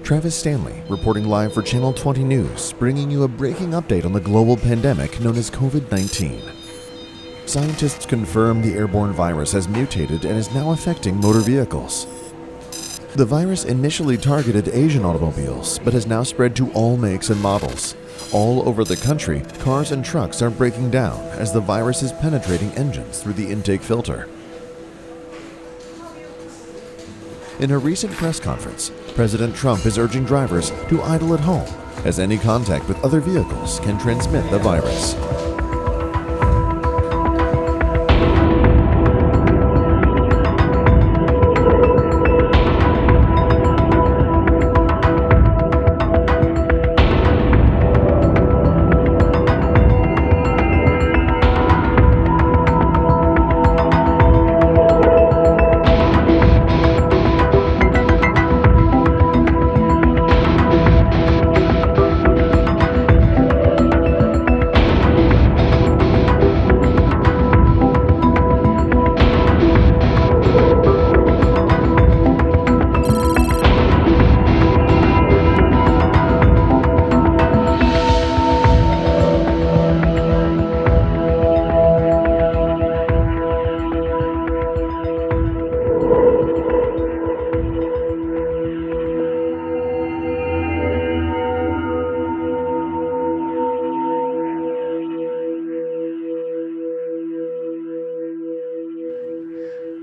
Travis Stanley, reporting live for Channel 20 News, bringing you a breaking update on the global pandemic known as Covid-19. Scientists confirm the airborne virus has mutated and is now affecting motor vehicles. The virus initially targeted Asian automobiles, but has now spread to all makes and models. All over the country, cars and trucks are breaking down as the virus is penetrating engines through the intake filter. In a recent press conference, President Trump is urging drivers to idle at home, as any contact with other vehicles can transmit the virus.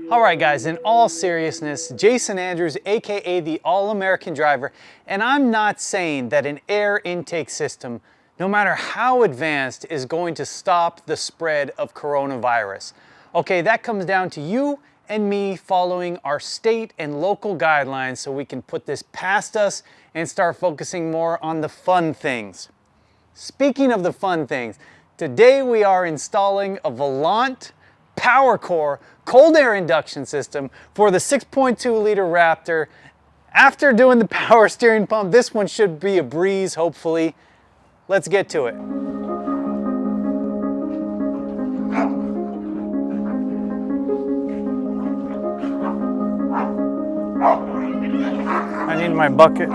Alright guys, in all seriousness, Jason Andrews, aka the All-American Driver, and I'm not saying that an air intake system, no matter how advanced, is going to stop the spread of coronavirus. Okay, that comes down to you and me following our state and local guidelines so we can put this past us and start focusing more on the fun things. Speaking of the fun things, today we are installing a Volant PowerCore cold air induction system for the 6.2 liter Raptor. After doing the power steering pump, this one should be a breeze, hopefully. Let's get to it. I need my bucket.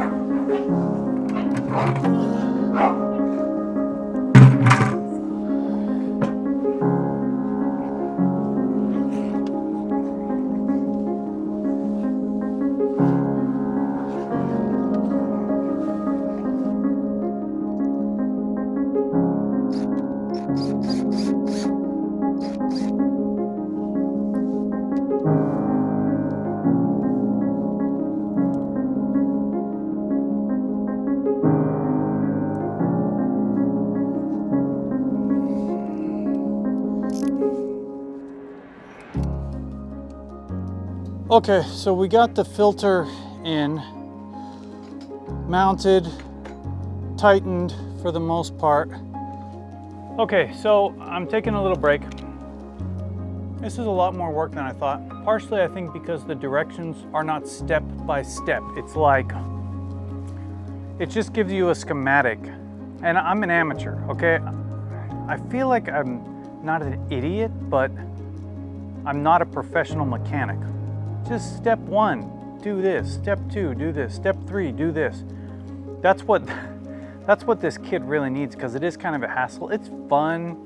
Okay, so we got the filter in, mounted, tightened for the most part. Okay, so I'm taking a little break. This is a lot more work than I thought. Partially, I think, because the directions are not step by step. It's like, it just gives you a schematic. And I'm an amateur, okay? I feel like I'm not an idiot, but I'm not a professional mechanic. Just step 1, do this. Step 2, do this. Step 3, do this. That's what this kit really needs, because it is kind of a hassle. It's fun.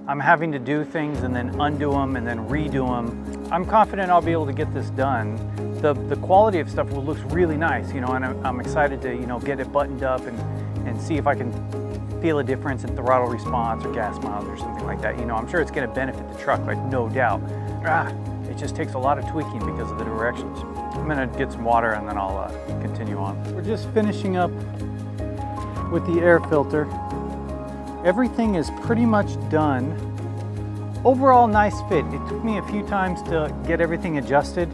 I'm having to do things and then undo them and then redo them. I'm confident I'll be able to get this done. The quality of stuff looks really nice, you know, and I'm excited to, you know, get it buttoned up and see if I can feel a difference in throttle response or gas miles or something like that. You know, I'm sure it's going to benefit the truck, like no doubt. It just takes a lot of tweaking because of the directions. I'm gonna get some water and then I'll continue on. We're just finishing up with the air filter. Everything is pretty much done. Overall, nice fit. It took me a few times to get everything adjusted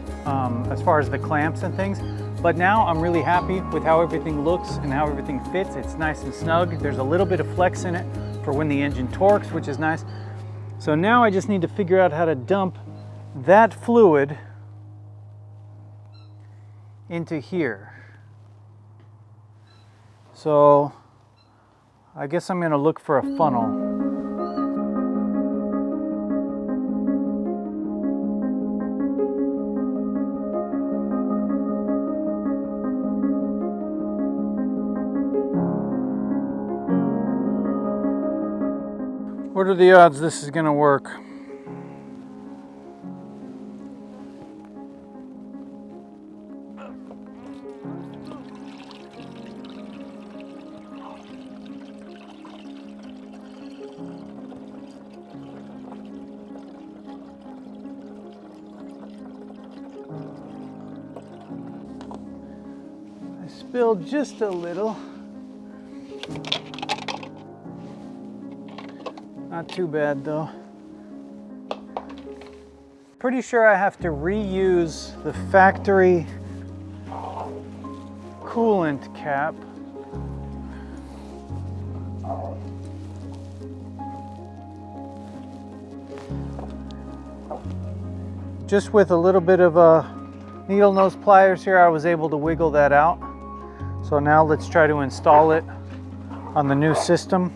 as far as the clamps and things, but now I'm really happy with how everything looks and how everything fits. It's nice and snug. There's a little bit of flex in it for when the engine torques, which is nice. So now I just need to figure out how to dump that fluid into here. So I guess I'm going to look for a funnel. What are the odds this is gonna work? I spilled just a little. Not too bad though. Pretty sure I have to reuse the factory coolant cap. Just with a little bit of needle nose pliers here, I was able to wiggle that out. So now let's try to install it on the new system.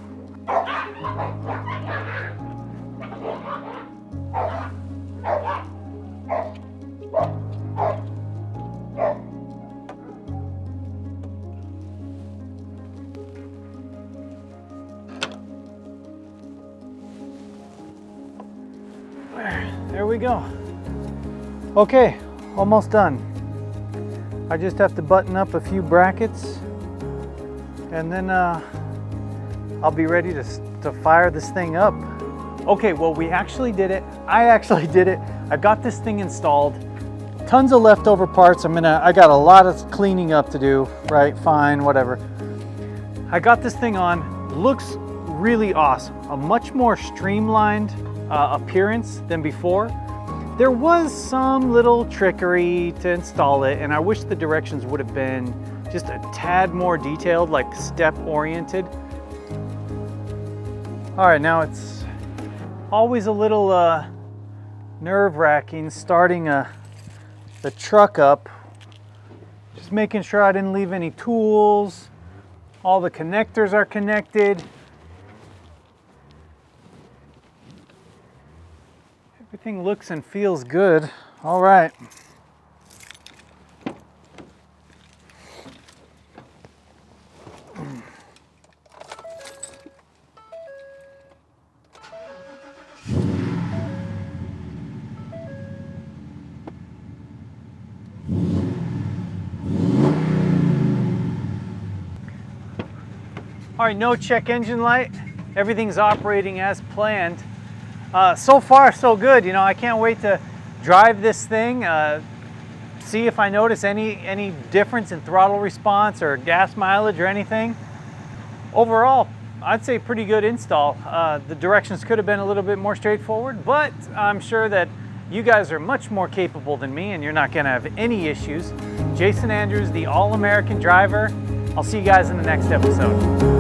There we go. Okay, almost done. I just have to button up a few brackets and then I'll be ready to fire this thing up. Okay, well, we actually did it. I actually did it. I got this thing installed. Tons of leftover parts. I got a lot of cleaning up to do, right? Fine, whatever. I got this thing on. Looks really awesome. A much more streamlined appearance than before. There was some little trickery to install it, and I wish the directions would have been just a tad more detailed, like step oriented. All right, now it's always a little nerve-wracking starting the truck up. Just making sure I didn't leave any tools. All the connectors are connected. Everything looks and feels good. All right. All right, no check engine light. Everything's operating as planned. So far, so good. You know, I can't wait to drive this thing, see if I notice any difference in throttle response or gas mileage or anything. Overall, I'd say pretty good install. The directions could have been a little bit more straightforward, but I'm sure that you guys are much more capable than me and you're not gonna have any issues. Jason Andrews, the All-American Driver. I'll see you guys in the next episode.